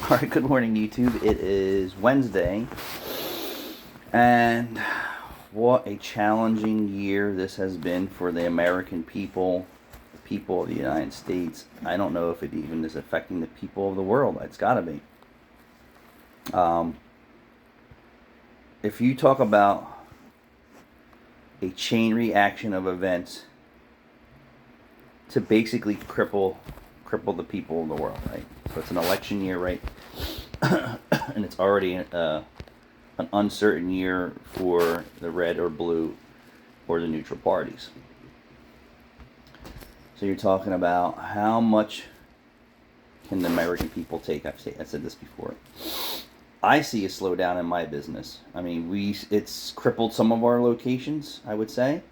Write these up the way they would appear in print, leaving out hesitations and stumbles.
All right, good morning, YouTube. It is Wednesday, and what a challenging year this has been for the American people, the people of the United States. I don't know if it even is affecting the people of the world. It's got to be. If you talk about a chain reaction of events to basically cripple the people of the world, right? So it's an election year, right? And it's already an uncertain year for the red or blue or the neutral parties. So you're talking about how much can the American people take? I said this before. I see a slowdown in my business. I mean, it's crippled some of our locations, I would say,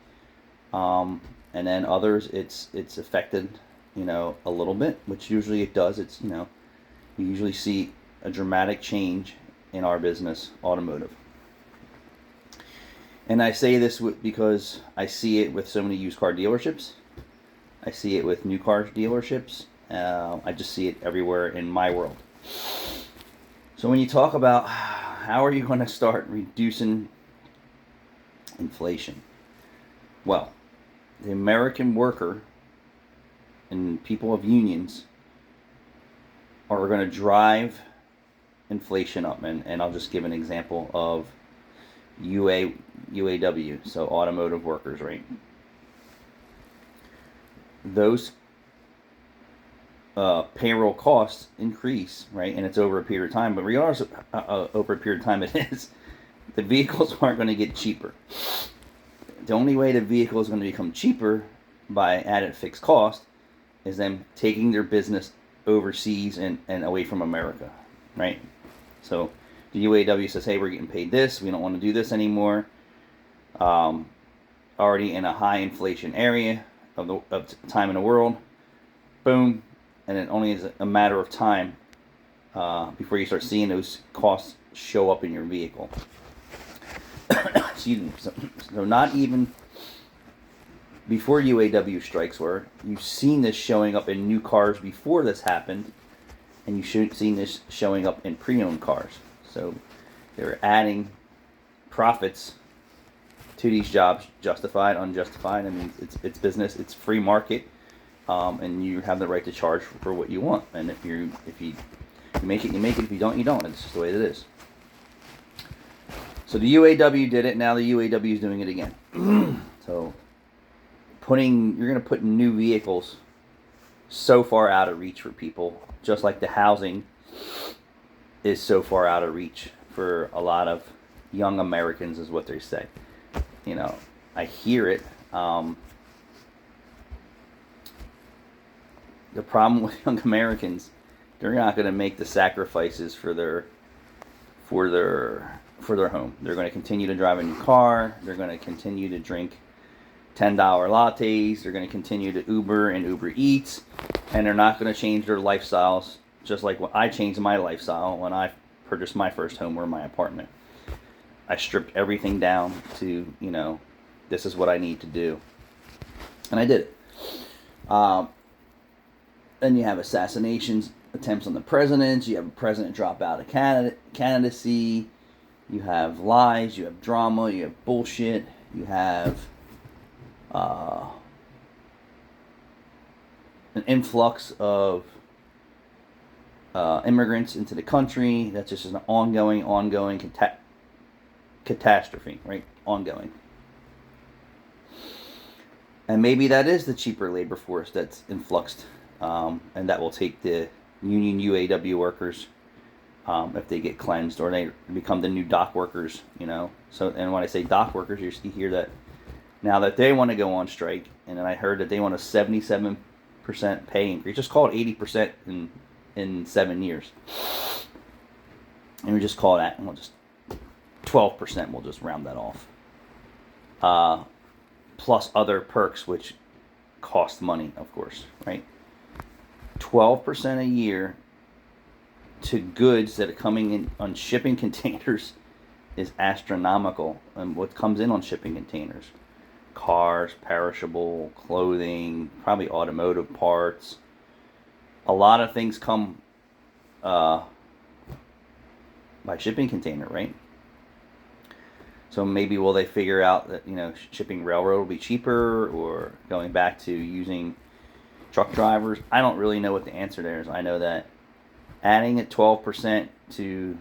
and then others it's affected, a little bit, which usually it does. It's you usually see a dramatic change in our business, automotive. And I say this because I see it with so many used car dealerships. I see it with new car dealerships. I just see it everywhere in my world. So when you talk about how are you going to start reducing inflation? Well, the American worker and people of unions are going to drive inflation up. And I'll just give an example of UAW, so automotive workers, right? Those payroll costs increase, right? And it's over a period of time. But regardless of over a period of time it is, the vehicles aren't going to get cheaper. The only way the vehicle is going to become cheaper by added fixed cost is them taking their business overseas and away from America, right? So the UAW says, hey, we're getting paid this. We don't want to do this anymore. Already in a high inflation area of time in the world. Boom. And it only is a matter of time before you start seeing those costs show up in your vehicle. Excuse me. So not even before UAW strikes were, you've seen this showing up in new cars before this happened, and you've seen this showing up in pre-owned cars. So they're adding profits to these jobs, justified, unjustified. I mean, it's business, it's free market. And you have the right to charge for what you want. And if you make it, you make it. If you don't, you don't. It's just the way it is. So the UAW did it. Now the UAW is doing it again. So you're going to put new vehicles so far out of reach for people, just like the housing is so far out of reach for a lot of young Americans, is what they say. I hear it. The problem with young Americans, they're not going to make the sacrifices for their home. They're going to continue to drive a new car. They're going to continue to drink $10 lattes. They're going to continue to Uber and Uber Eats, and they're not going to change their lifestyles. Just like when I changed my lifestyle when I purchased my first home or my apartment. I stripped everything down to this is what I need to do, and I did it. Then you have assassinations, attempts on the presidents. You have a president drop out of candidacy. You have lies. You have drama. You have bullshit. You have an influx of immigrants into the country. That's just an ongoing catastrophe, right? Ongoing. And maybe that is the cheaper labor force that's influxed. And that will take the union UAW workers if they get cleansed or they become the new dock workers, So, and when I say dock workers, you hear that now that they want to go on strike, and then I heard that they want a 77% pay increase. Just call it 80% in 7 years, and we just call that, and we'll just 12%. We'll just round that off. Plus other perks, which cost money, of course, right? 12% a year to goods that are coming in on shipping containers is astronomical. And what comes in on shipping containers? Cars, perishable, clothing, probably automotive parts. A lot of things come by shipping container, right? So maybe will they figure out that, shipping railroad will be cheaper, or going back to using truck drivers? I don't really know what the answer there is. I know that adding at 12% to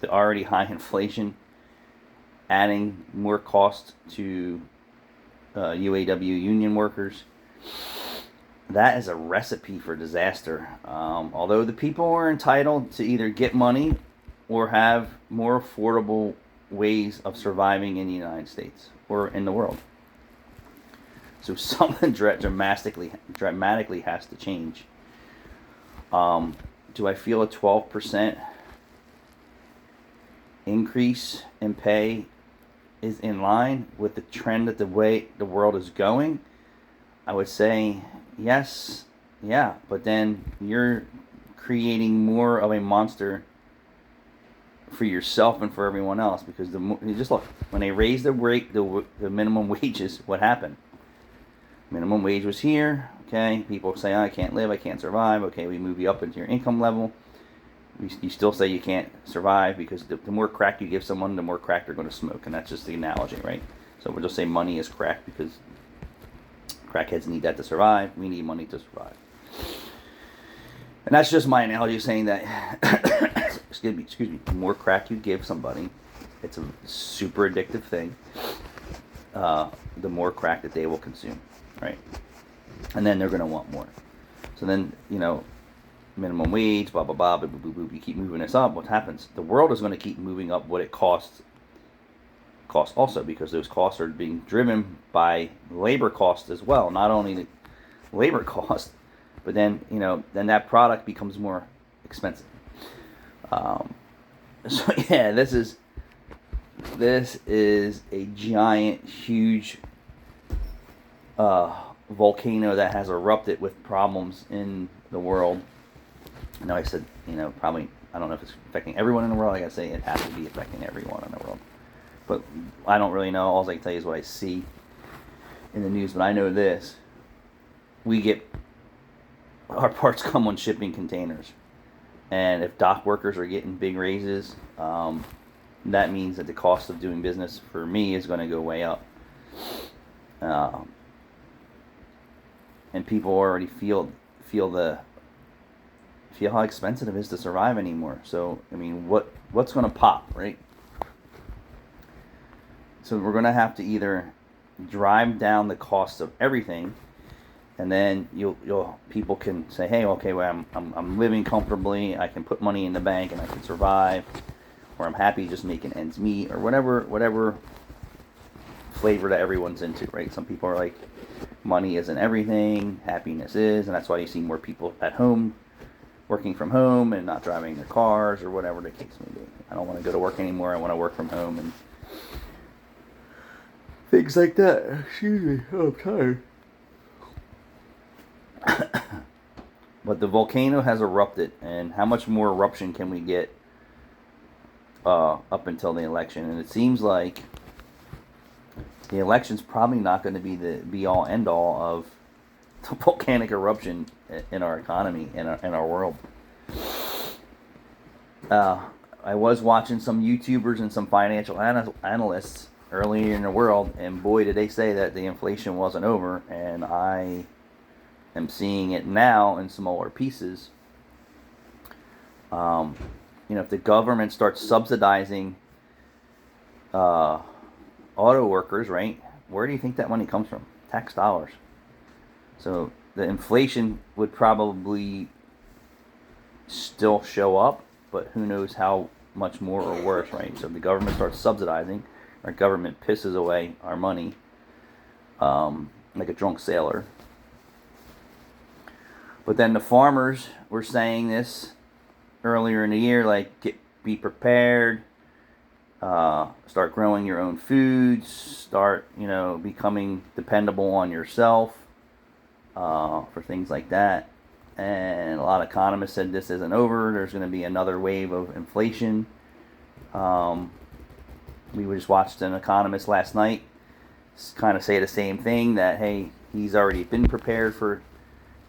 the already high inflation, adding more cost to UAW union workers, that is a recipe for disaster. Although the people are entitled to either get money or have more affordable ways of surviving in the United States or in the world. So something dramatically has to change. Do I feel a 12% increase in pay is in line with the trend that the way the world is going? I would say yes, yeah, but then you're creating more of a monster for yourself and for everyone else, because you just look, when they raised the minimum wages, what happened? Minimum wage was here. Okay, people say, I can't live, I can't survive. Okay, we move you up into your income level. You still say you can't survive, because the more crack you give someone, the more crack they're going to smoke, and that's just the analogy, right? So we'll just say money is crack, because crackheads need that to survive. We need money to survive. And that's just my analogy, saying that excuse me, the more crack you give somebody, it's a super addictive thing, the more crack that they will consume, right? And then they're going to want more. So then, minimum wage, blah, blah, blah, boop, boop, boop, you keep moving this up, what happens? The world is going to keep moving up what it costs also, because those costs are being driven by labor costs as well. Not only the labor cost, but then, then that product becomes more expensive. So yeah, this is a giant, huge volcano that has erupted with problems in the world. I know I said, probably, I don't know if it's affecting everyone in the world. I gotta say it has to be affecting everyone in the world. But I don't really know. All I can tell you is what I see in the news. But I know this: our parts come on shipping containers. And if dock workers are getting big raises, that means that the cost of doing business for me is going to go way up. And people already feel how expensive it is to survive anymore. So, I mean, what's going to pop, right? So we're going to have to either drive down the cost of everything, and then people can say, hey, okay, well, I'm living comfortably, I can put money in the bank and I can survive, or I'm happy just making ends meet, or whatever flavor that everyone's into, right? Some people are like, money isn't everything, happiness is, and that's why you see more people at home, working from home and not driving their cars, or whatever the case may be. I don't want to go to work anymore, I want to work from home, and things like that. Excuse me, I'm tired. But the volcano has erupted, and how much more eruption can we get up until the election? And it seems like the election's probably not going to be the be-all, end-all of the volcanic eruption in our economy, in our world. I was watching some YouTubers and some financial analysts earlier in the world, and boy, did they say that the inflation wasn't over, and I am seeing it now in smaller pieces. If the government starts subsidizing auto workers, right, where do you think that money comes from? Tax dollars. So the inflation would probably still show up, but who knows how much more or worse, right? So if the government starts subsidizing, our government pisses away our money like a drunk sailor. But then the farmers were saying this earlier in the year, like, be prepared, start growing your own foods, start, becoming dependable on yourself for things like that. And a lot of economists said this isn't over. There's going to be another wave of inflation. We just watched an economist last night kind of say the same thing, that, hey, he's already been prepared for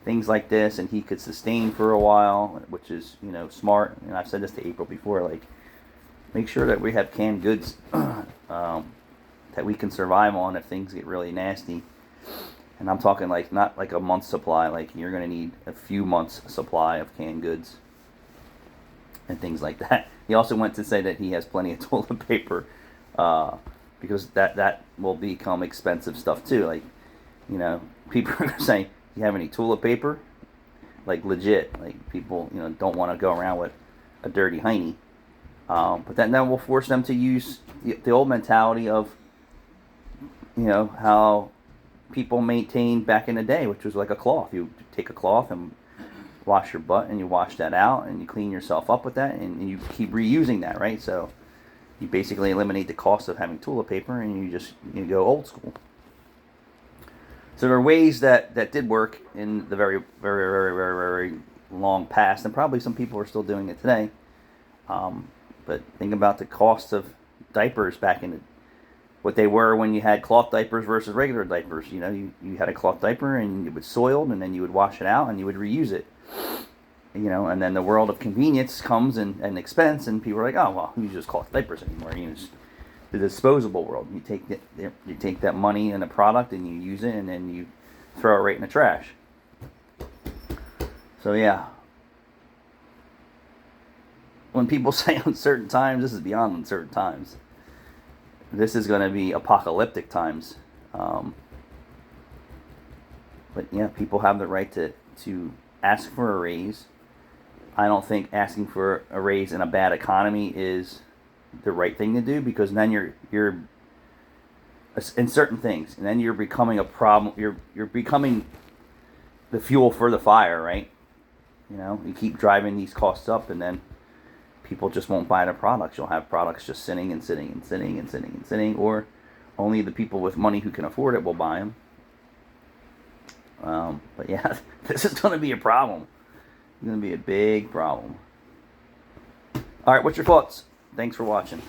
things like this, and he could sustain for a while, which is, you know, smart. And I've said this to April before, like, make sure that we have canned goods that we can survive on if things get really nasty. And I'm talking like not like a month's supply, like you're going to need a few months supply of canned goods and things like that. He also went to say that he has plenty of toilet paper, because that will become expensive stuff too. Like, you know, people are saying, "You have any toilet paper?" Like legit, like people, you know, don't want to go around with a dirty hiney. But that will force them to use the old mentality of, you know, how people maintained back in the day, which was like a cloth. You take a cloth and wash your butt, and you wash that out, and you clean yourself up with that, and you keep reusing that, right? So you basically eliminate the cost of having toilet paper, and you go old school. So there are ways that did work in the very, very, very, very, very long past, and probably some people are still doing it today. But think about the cost of diapers back in what they were when you had cloth diapers versus regular diapers. You know, you had a cloth diaper and it was soiled, and then you would wash it out and you would reuse it. You know, and then the world of convenience comes and expense, and people are like, oh, well, who uses cloth diapers anymore? You know, the disposable world. You take that money and a product and you use it, and then you throw it right in the trash. So yeah, when people say uncertain times, this is beyond uncertain times. This is going to be apocalyptic times. But yeah, people have the right to ask for a raise. I don't think asking for a raise in a bad economy is the right thing to do, because then you're in certain things, and then you're becoming a problem. You're becoming the fuel for the fire, right? You know, you keep driving these costs up, and then people just won't buy the products. You'll have products just sitting and sitting and sitting and sitting and sitting, or only the people with money who can afford it will buy them. But yeah, this is going to be a problem. It's going to be a big problem. All right, what's your thoughts? Thanks for watching.